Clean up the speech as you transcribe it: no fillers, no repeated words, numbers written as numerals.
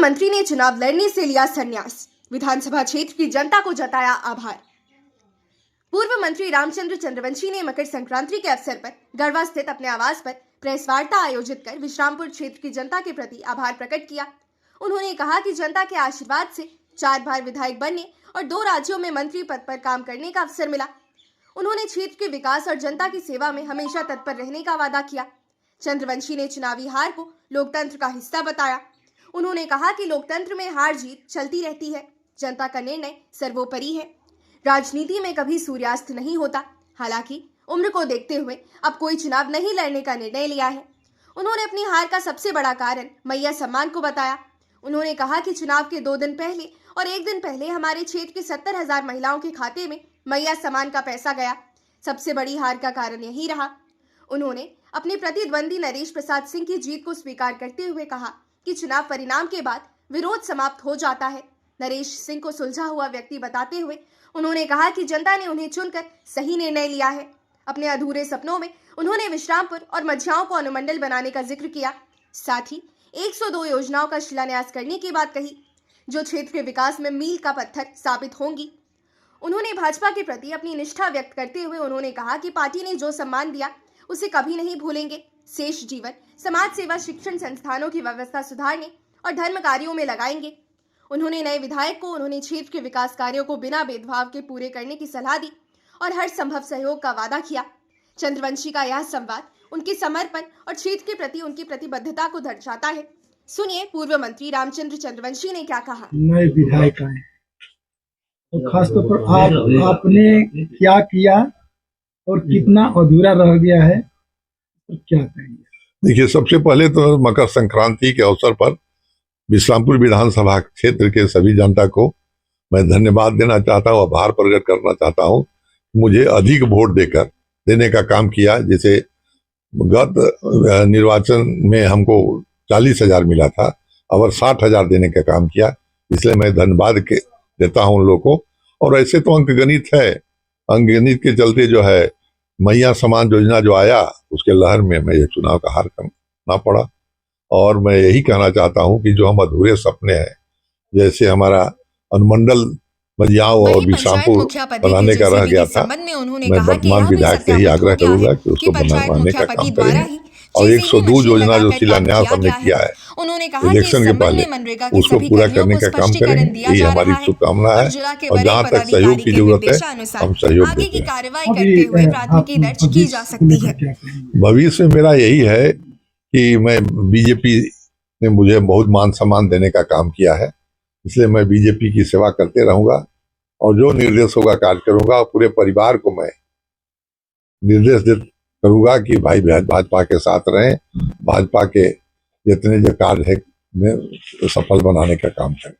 मंत्री ने चुनाव लड़ने से लिया संन्यास, विधानसभा क्षेत्र की जनता को जताया आभार। पूर्व मंत्री रामचंद्र चंद्रवंशी ने मकर संक्रांति के अवसर पर गढ़वा स्थित अपने आवास पर प्रेस वार्ता आयोजित कर विश्रामपुर क्षेत्र की जनता के प्रति आभार प्रकट किया। उन्होंने कहा कि जनता के आशीर्वाद से 4 बार विधायक बनने और 2 राज्यों में मंत्री पद पर काम करने का अवसर मिला। उन्होंने क्षेत्र के विकास और जनता की सेवा में हमेशा तत्पर रहने का वादा किया। चंद्रवंशी ने चुनावी हार को लोकतंत्र का हिस्सा बताया। उन्होंने कहा कि लोकतंत्र में हार जीत चलती रहती है, जनता का निर्णय सर्वोपरि है। राजनीति में कभी सूर्यास्त नहीं होता। हालांकि उम्र को देखते हुए अब कोई चुनाव नहीं लड़ने का निर्णय लिया है। उन्होंने अपनी हार का सबसे बड़ा कारण मैया सम्मान को बताया। उन्होंने कहा कि चुनाव के 2 दिन पहले और 1 दिन पहले हमारे क्षेत्र की 70,000 महिलाओं के खाते में मैया सम्मान का पैसा गया। सबसे बड़ी हार का कारण यही रहा। उन्होंने अपने प्रतिद्वंदी नरेश प्रसाद सिंह की जीत को स्वीकार करते हुए कहा कि चुनाव परिणाम के बाद विरोध समाप्त हो जाता है। नरेश सिंह को सुलझा हुआ व्यक्ति बताते हुए उन्होंने कहा कि जनता ने उन्हें चुनकर सही निर्णय लिया है। अपने अधूरे सपनों में उन्होंने विश्रामपुर और मझियाओं को अनुमंडल बनाने का जिक्र किया। साथ ही 102 योजनाओं का शिलान्यास करने की बात कही, जो क्षेत्र के विकास में मील का पत्थर साबित होंगी। उन्होंने भाजपा के प्रति अपनी निष्ठा व्यक्त करते हुए उन्होंने कहा कि पार्टी ने जो सम्मान दिया उसे कभी नहीं भूलेंगे। शेष जीवन समाज सेवा, शिक्षण संस्थानों की व्यवस्था सुधारने और धर्म कार्यों में लगाएंगे। उन्होंने नए विधायक को उन्होंने क्षेत्र के विकास कार्यों को बिना भेदभाव के पूरे करने की सलाह दी और हर संभव सहयोग का वादा किया। चंद्रवंशी का यह संवाद उनके समर्पण और क्षेत्र के प्रति उनकी प्रतिबद्धता को दर्शाता है। सुनिए पूर्व मंत्री रामचंद्र चंद्रवंशी ने क्या कहा। नए विधायक आए तो खासतौर पर आपने क्या किया और कितना अधूरा रह गया है और क्या कहेंगे? देखिए, सबसे पहले तो मकर संक्रांति के अवसर पर विश्रामपुर विधानसभा क्षेत्र के सभी जनता को मैं धन्यवाद देना चाहता हूँ, आभार प्रकट करना चाहता हूँ। मुझे अधिक वोट देने का काम किया। जैसे गत निर्वाचन में हमको 40,000 मिला था और 60,000 देने का काम किया, इसलिए मैं धन्यवाद देता हूँ उन लोगों को। और ऐसे तो अंकगणित है, अंकगणित के चलते जो है मैया सम्मान योजना जो आया उसके लहर में मैं ये चुनाव का हार करना पड़ा। और मैं यही कहना चाहता हूं कि जो हम अधूरे सपने हैं, जैसे हमारा अनुमंडल मझियाओं और विश्रामपुर बनाने का रह गया था, मैं वर्तमान विधायक से ही आग्रह करूंगा कि उसको बनवाने का काम करें। और 102 योजना जो शिलान्यास हमने किया है इलेक्शन के पहले, उसको पूरा करने का काम करेंगे। ये हमारी शुभकामना है और जहाँ तक सहयोग की जरूरत है हम सहयोग देते हैं। भविष्य में मेरा यही है कि मैं बीजेपी ने मुझे बहुत मान सम्मान देने का काम किया है, इसलिए मैं बीजेपी की सेवा करते रहूंगा और जो निर्देश होगा कार्य करूंगा। और पूरे परिवार को मैं निर्देश करूंगा कि भाई भाजपा के साथ रहें, भाजपा के जितने जो कार्य है में सफल बनाने का काम करें।